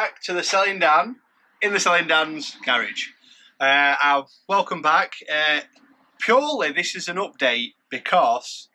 back to the Selling Dan in the Selling Dan's garage. Welcome back. Purely, this is an update because,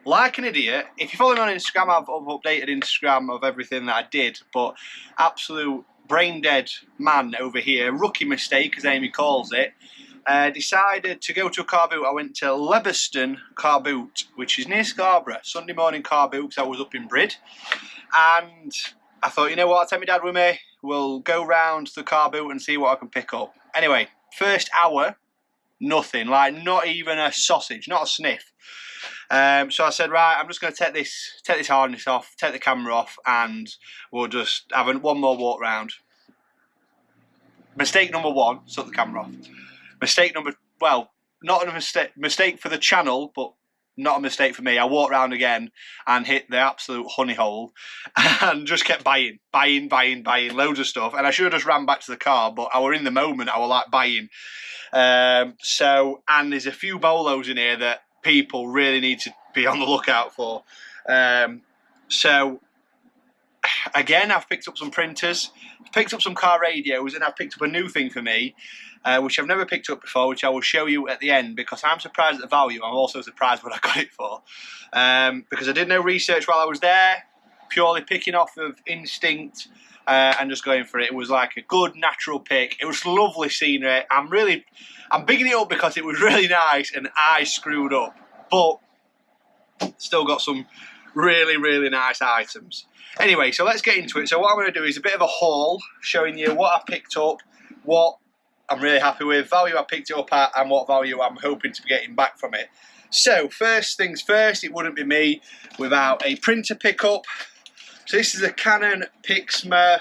like an idiot, if you follow me on Instagram, I've updated Instagram of everything that I did, but absolute brain dead man over here, rookie mistake as Amy calls it, decided to go to a car boot. I went to Lebberston car boot, which is near Scarborough. Sunday morning car boot because I was up in Brid. And I thought, you know what, I'll take my dad with me. We'll go round the car boot and see what I can pick up. Anyway, first hour, nothing. Like, not even a sausage, not a sniff. So I said, right, I'm just going to take this harness off, take the camera off, and we'll just have one more walk round. Mistake number one, took the camera off. Mistake number, well, not a mistake for the channel, but not a mistake for me. I walked round again and hit the absolute honey hole and just kept buying loads of stuff. And I should have just ran back to the car, but I were in the moment, I was like buying. And there's a few bolos in here that people really need to be on the lookout for. So again, I've picked up some printers, picked up some car radios, and I've picked up a new thing for me, which I've never picked up before, which I will show you at the end, because I'm surprised at the value. I'm also surprised what I got it for, because I did no research while I was there, purely picking off of instinct and just going for it. It was like a good natural pick. It was lovely scenery. I'm bigging it up because it was really nice and I screwed up, but still got some really nice items. Anyway, so let's get into it. So what I'm going to do is a bit of a haul, showing you what I picked up, what I'm really happy with, value I picked it up at, and what value I'm hoping to be getting back from it. So first things first, it wouldn't be me without a printer pickup. So this is a Canon PIXMA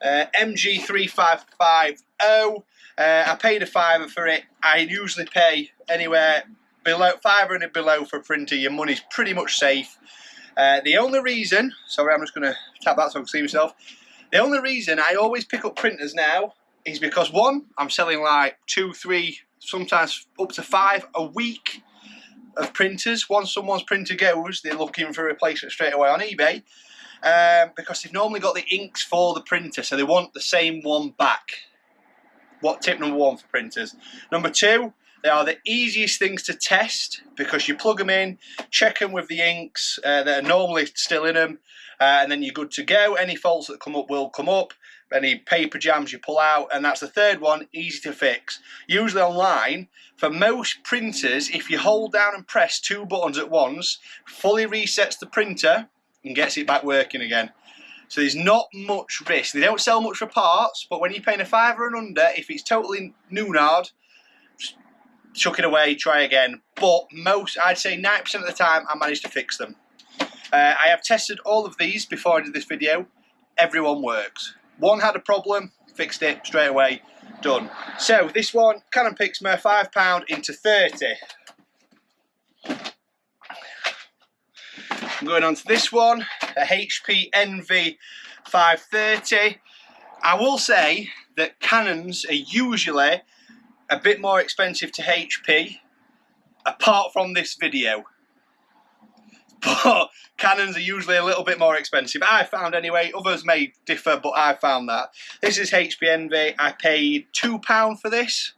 MG3550. I paid a £5 for it. I usually pay anywhere below £5 and below for a printer. Your money's pretty much safe. The only reason, sorry, I'm just going to tap that so I can see myself. The only reason I always pick up printers now is because, one, I'm selling like 2, 3, sometimes up to 5 a week of printers. Once someone's printer goes, they're looking for a replacement straight away on eBay, because they've normally got the inks for the printer, so they want the same one back. What tip number one for printers. Number two, they are the easiest things to test because you plug them in, check them with the inks that are normally still in them, and then you're good to go. Any faults that come up will come up. Any paper jams you pull out. And that's the third one, easy to fix. Usually online, for most printers, if you hold down and press 2 buttons at once, fully resets the printer and gets it back working again. So there's not much risk. They don't sell much for parts, but when you're paying a £5 and under, if it's totally noonard, chuck it away, try again. But I'd say 90% of the time, I managed to fix them. I have tested all of these before I did this video. Everyone works. One had a problem, fixed it straight away, done. So this one, Canon PIXMA, £5 into 30. I'm going on to this one, a HP Envy 530. I will say that Canons are usually a bit more expensive to HP, apart from this video. But Canons are usually a little bit more expensive. I found anyway, others may differ, but I found that. This is HP Envy. I paid £2 for this,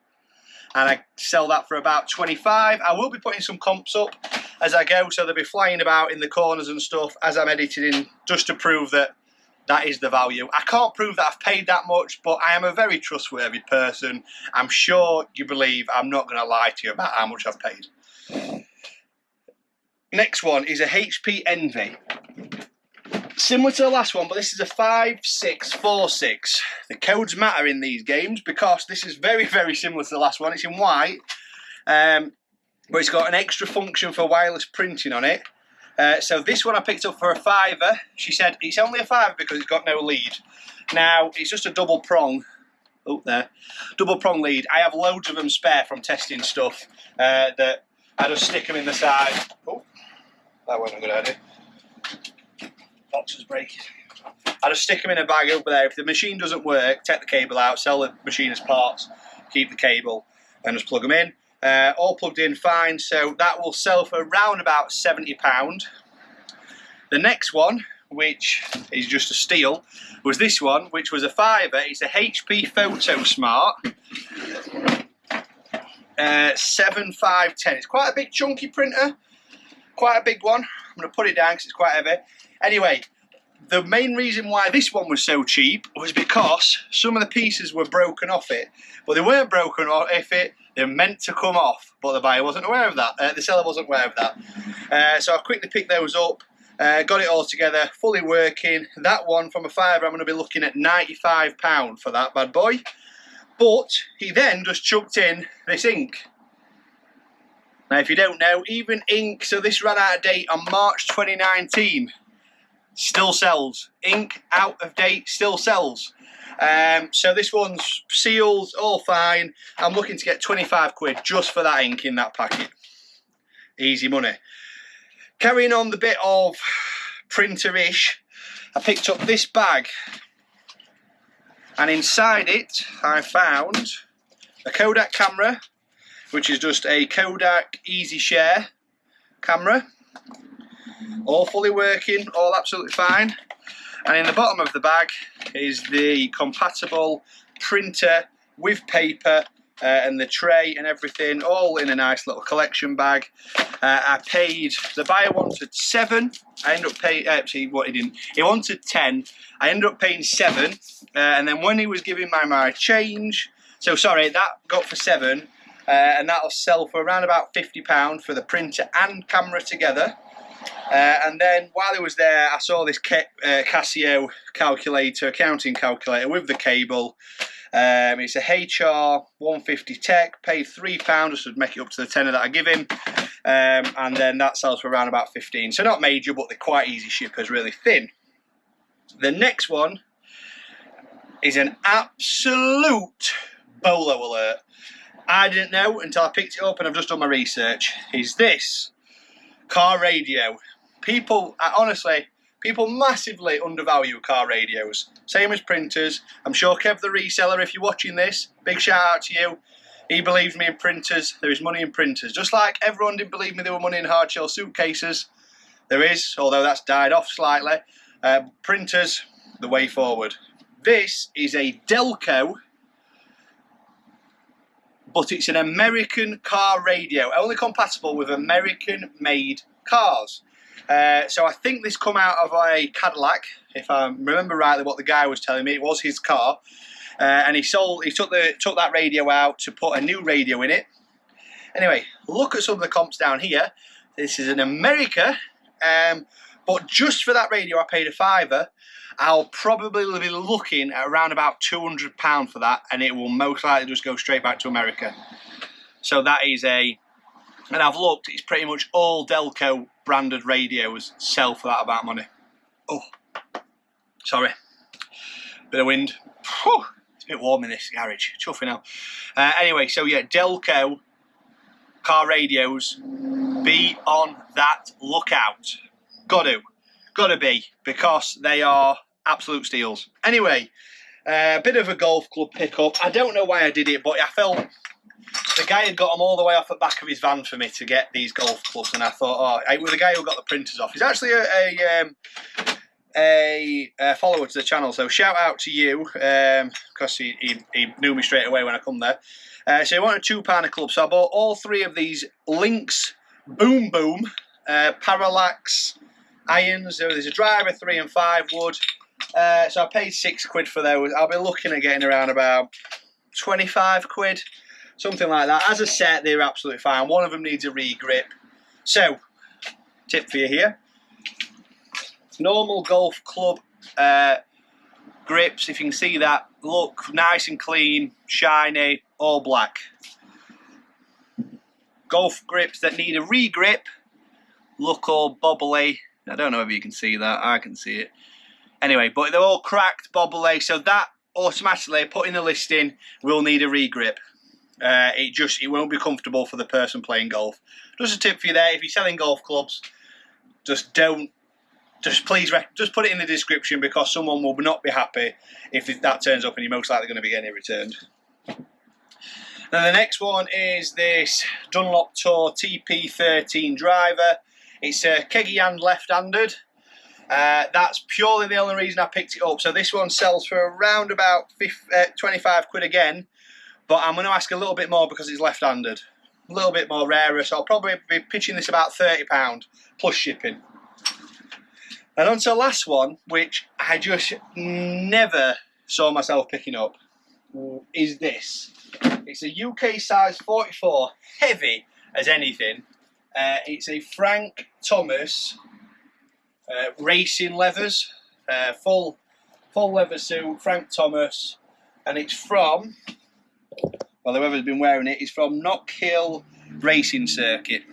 and I sell that for about 25. I will be putting some comps up as I go, so they'll be flying about in the corners and stuff as I'm editing, just to prove that that is the value. I can't prove that I've paid that much, but I am a very trustworthy person. I'm sure you believe I'm not going to lie to you about how much I've paid. Next one is a HP Envy. Similar to the last one, but this is a 5646. The codes matter in these games because this is very similar to the last one. It's in white, but it's got an extra function for wireless printing on it. So this one I picked up for a £5. She said it's only a £5 because it's got no lead. Now, it's just a double prong. Oh, there. Double prong lead. I have loads of them spare from testing stuff that I just stick them in the side. Oh, that wasn't a good idea. Box was breaking. I just stick them in a bag over there. If the machine doesn't work, take the cable out, sell the machine as parts, keep the cable, and just plug them in. All plugged in fine, so that will sell for around about £70. The next one, which is just a steal, was this one, which was a £5. It's a HP Photo Smart 7510. It's quite a big chunky printer, quite a big one. I'm going to put it down because it's quite heavy. Anyway, the main reason why this one was so cheap was because some of the pieces were broken off it, but they weren't broken off it, they're meant to come off, but the buyer wasn't aware of that, the seller wasn't aware of that. So I quickly picked those up, got it all together, fully working. That one from a £5, I'm going to be looking at £95 for that bad boy. But he then just chucked in this ink. Now if you don't know, even ink, so this ran out of date on March 2019, still sells. Ink out of date, still sells. So this one's sealed, all fine. I'm looking to get 25 quid just for that ink in that packet. Easy money. Carrying on the bit of printer-ish, I picked up this bag, and inside it I found a Kodak camera, which is just a Kodak Easy Share camera. All fully working, all absolutely fine. And in the bottom of the bag is the compatible printer with paper and the tray and everything, all in a nice little collection bag. I paid, the buyer wanted 7. I ended up paying, see what he didn't, he wanted 10. I ended up paying 7. And then when he was giving my change, so sorry, that got for 7. And that'll sell for around about £50 for the printer and camera together. And then while he was there, I saw this Casio calculator, accounting calculator with the cable. It's a HR 150 Tech, paid £3 just to make it up to the tenner that I give him. And then that sells for around about 15. So not major, but they're quite easy shippers, really thin. The next one is an absolute bolo alert. I didn't know until I picked it up, and I've just done my research. Is this car radio? People, honestly, people massively undervalue car radios. Same as printers. I'm sure Kev the reseller, if you're watching this, big shout out to you. He believes me in printers. There is money in printers. Just like everyone didn't believe me there were money in hard shell suitcases. There is, although that's died off slightly. Printers, the way forward. This is a Delco, but it's an American car radio, only compatible with American-made cars. So I think this come out of a Cadillac, if I remember rightly what the guy was telling me. It was his car, and he took that radio out to put a new radio in it. Anyway, look at some of the comps down here. This is in America, but just for that radio I paid a £5. I'll probably be looking at around about £200 for that, and it will most likely just go straight back to America. So that is and I've looked, it's pretty much all Delco branded radios sell for that amount of money. Oh, sorry, bit of wind. Whew. It's a bit warm in this garage, chuffing now. Anyway, so yeah, Delco car radios, be on that lookout. Gotta be, because they are absolute steals. Anyway, a bit of a golf club pickup. I don't know why I did it, but I felt the guy had got them all the way off the back of his van for me to get these golf clubs, and I thought, oh, with the guy who got the printers off. He's actually a follower to the channel, so shout out to you, because he knew me straight away when I come there. So he wanted £2 a club, so I bought all 3 of these Lynx Boom Boom Parallax irons. So there's a driver, 3 and 5 wood. So I paid £6 for those. I'll be looking at getting around about 25 quid, something like that. As a set, they're absolutely fine. One of them needs a re-grip. So, tip for you here. Normal golf club grips, if you can see that, look nice and clean, shiny, all black. Golf grips that need a re-grip look all bobbly. I don't know if you can see that, I can see it. Anyway, but they're all cracked, bobbly, so that automatically, put in the listing, will need a re-grip. It won't be comfortable for the person playing golf. Just a tip for you there, if you're selling golf clubs, please put it in the description, because someone will not be happy if that turns up and you're most likely going to be getting it returned. Now the next one is this Dunlop Tour TP13 driver. It's a keggy hand left-handed. That's purely the only reason I picked it up. So this one sells for around about 25 quid again, but I'm going to ask a little bit more because it's left-handed. A little bit more rarer, so I'll probably be pitching this about £30 plus shipping. And on to the last one, which I just never saw myself picking up, is this. It's a UK size 44, heavy as anything. It's a Frank Thomas racing leathers, full leather suit, Frank Thomas, and it's from, well, whoever's been wearing it is from Knockhill Racing Circuit.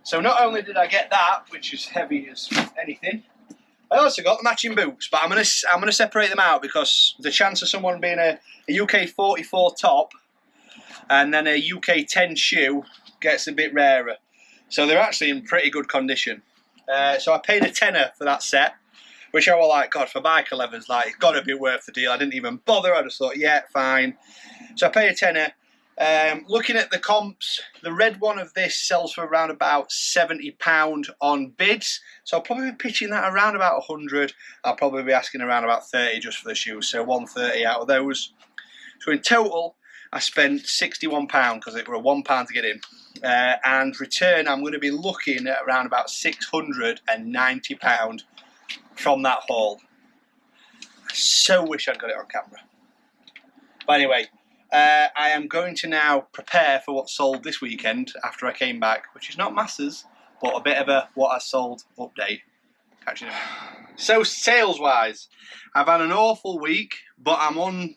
So not only did I get that, which is heavy as anything, I also got the matching boots, but I'm gonna separate them out because the chance of someone being a UK 44 top and then a UK 10 shoe gets a bit rarer. So they're actually in pretty good condition. So I paid a tenner for that set, which I was like, God, for biker leathers, like, it's got to be worth the deal. I didn't even bother. I just thought, yeah, fine. So I paid a tenner. Looking at the comps, the red one of this sells for around about £70 on bids. So I'll probably be pitching that around about 100. I'll probably be asking around about 30 just for the shoes. So 130 out of those. So in total, I spent £61 because it were £1 to get in. And return, I'm going to be looking at around about £690 from that haul. I so wish I'd got it on camera. But anyway, I am going to now prepare for what sold this weekend after I came back, which is not masses, but a bit of a what I sold update. Catch you in a minute. So sales-wise, I've had an awful week, but I'm on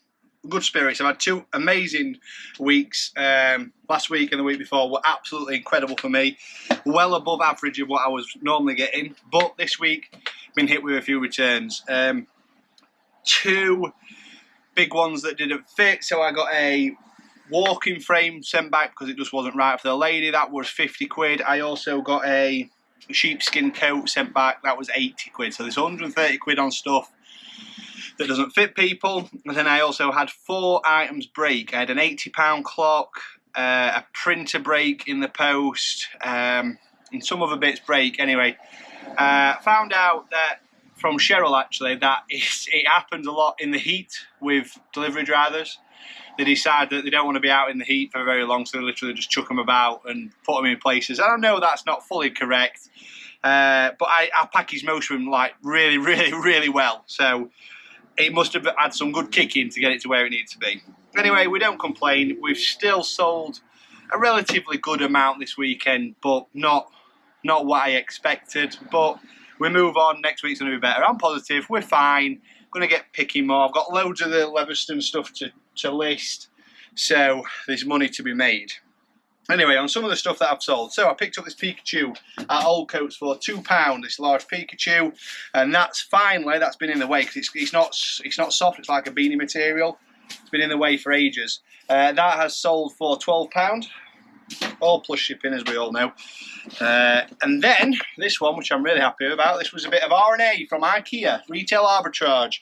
good spirits. I've had 2 amazing weeks. Last week and the week before were absolutely incredible for me. Well above average of what I was normally getting. But this week, been hit with a few returns. 2 big ones that didn't fit. So I got a walking frame sent back because it just wasn't right for the lady. That was 50 quid. I also got a sheepskin coat sent back. That was 80 quid. So there's 130 quid on stuff that doesn't fit people. And then I also had 4 items break. I had an £80 clock, a printer break in the post, and some other bits break. Anyway, found out that from Cheryl actually that it happens a lot in the heat with delivery drivers. They decide that they don't want to be out in the heat for very long, so they literally just chuck them about and put them in places. And I know that's not fully correct, but I package most of them like really well. So it must have had some good kicking to get it to where it needs to be. Anyway, we don't complain. We've still sold a relatively good amount this weekend, but not what I expected. But we move on. Next week's going to be better. I'm positive. We're fine. Going to get picking more. I've got loads of the Lebberston stuff to list, so there's money to be made. Anyway, on some of the stuff that I've sold. So I picked up this Pikachu at Old Coats for £2, this large Pikachu, and that's been in the way because it's not soft, it's like a beanie material. It's been in the way for ages. That has sold for £12, all plus shipping, as we all know. And then this one, which I'm really happy about, this was a bit of R&A from IKEA, retail arbitrage.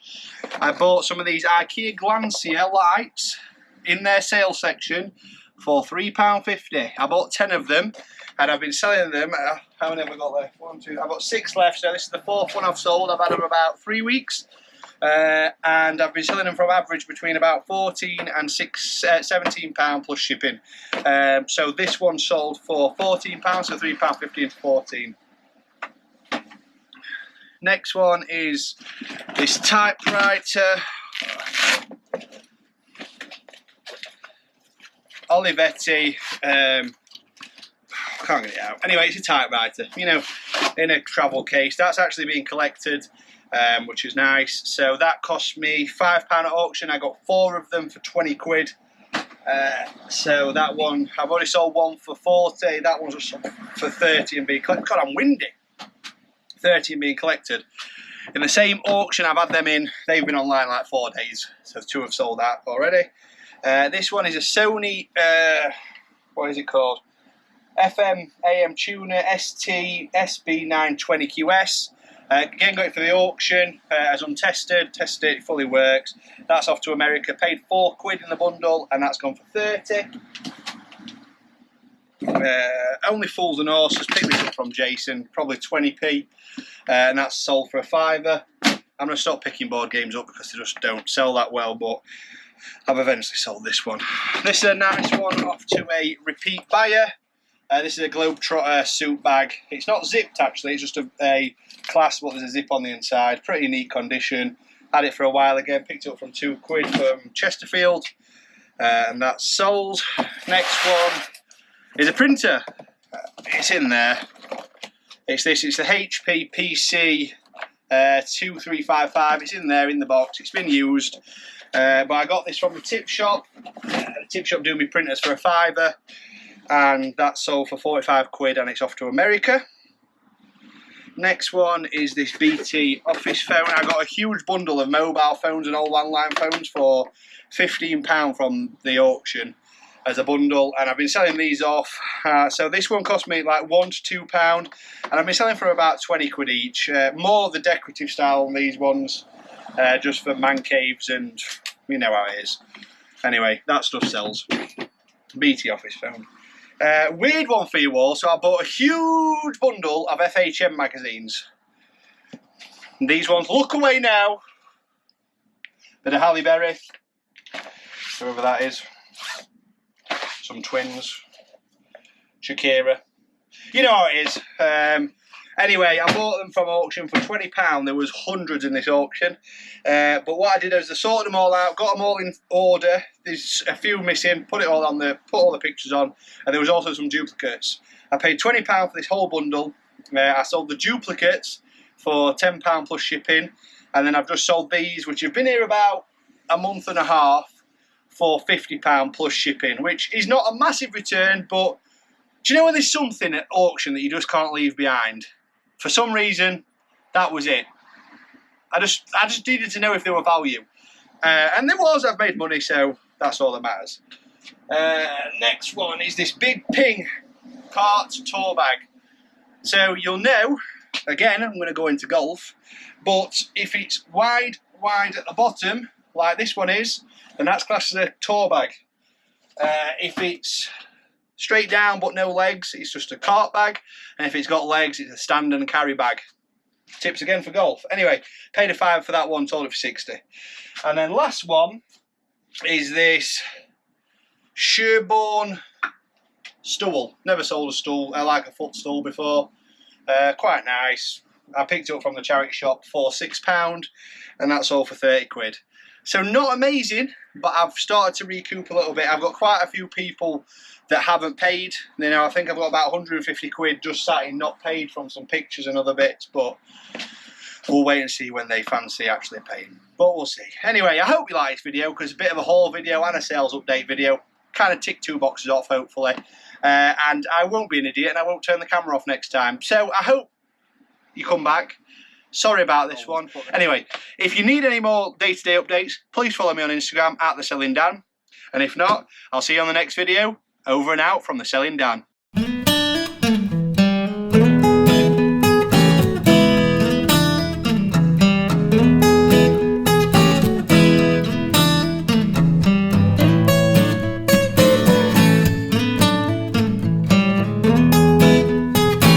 I bought some of these IKEA Glancia lights in their sale section for £3.50. I bought 10 of them, and I've been selling them. How many have I got left? 1, 2. I've got 6 left, so this is the 4th one I've sold. I've had them about 3 weeks, and I've been selling them from average between about £14 and £17 plus shipping. So this one sold for £14, so £3.50 and 14. Next one is this typewriter. Olivetti, can't get it out. Anyway, it's a typewriter, you know, in a travel case. That's actually being collected, which is nice. So that cost me £5 at auction. I got 4 of them for 20 quid. So that one, I've already sold one for 40. That one's just for 30 and being collected. God, I'm windy. 30 and being collected. In the same auction, I've had them in. They've been online like 4 days. So 2 have sold that already. This one is a Sony, what is it called? FM AM tuner ST SB920QS. Again, got it for the auction as untested. Tested it, fully works. That's off to America. Paid 4 quid in the bundle, and that's gone for 30. Only Fools and Horses, picked this up from Jason, probably 20p, and that's sold for a £5. I'm going to stop picking board games up because they just don't sell that well, but I've eventually sold this one. This is a nice one off to a repeat buyer. This is a Globetrotter suit bag. It's not zipped actually, it's just a clasp, but there's a zip on the inside. Pretty neat condition. Had it for a while again, picked it up from £2 from Chesterfield, and that's sold. Next one is a printer. It's in there. It's the HP PC 2355. It's in there in the box. It's been used, but I got this from the tip shop. The tip shop doing me printers for a £5, and that's sold for £45, and it's off to America. Next one is this BT office phone. I got a huge bundle of mobile phones and old landline phones for £15 from the auction as a bundle, and I've been selling these off. So this one cost me like £1 to £2, and I've been selling for about £20 each. More the decorative style on these ones, just for man caves, and you know how it is. Anyway, that stuff sells. BT office phone. Weird one for you all. So I bought a huge bundle of FHM magazines. And these ones, look away now. Bit of Halle Berry, whoever that is. Some twins, Shakira, you know how it is. Anyway, I bought them from auction for £20. There was hundreds in this auction, but what I did is I sorted them all out, got them all in order. There's a few missing, put all the pictures on, and there was also some duplicates. I paid £20 for this whole bundle. I sold the duplicates for £10 plus shipping, and then I've just sold these, which have been here about a month and a half, for £50 plus shipping, which is not a massive return, but do you know when there's something at auction that you just can't leave behind? For some reason, that was it. I just needed to know if there were value, and there was. I've made money, so that's all that matters. Next one is this big Ping cart tour bag. So you'll know, again, I'm going to go into golf, but if it's wide at the bottom, like this one is, then that's classed as a tour bag. If it's straight down but no legs, it's just a cart bag, and if it's got legs, it's a stand and carry bag. Tips again for golf. Anyway, paid a £5 for that one, sold it for 60. And then last one is this Sherborne stool. Never sold a stool, like a footstool before. Quite nice. I picked it up from the charity shop for £6, and that's all for £30. So not amazing, but I've started to recoup a little bit. I've got quite a few people that haven't paid. You know, I think I've got about £150 just sat in not paid from some pictures and other bits, but we'll wait and see when they fancy actually paying. But we'll see. Anyway, I hope you like this video, because it's a bit of a haul video and a sales update video. Kind of tick 2 boxes off, hopefully. And I won't be an idiot, and I won't turn the camera off next time. So I hope you come back. Sorry about this one. Anyway, if you need any more day-to-day updates, please follow me on Instagram @TheSellingDan. And if not, I'll see you on the next video. Over and out from The Selling Dan.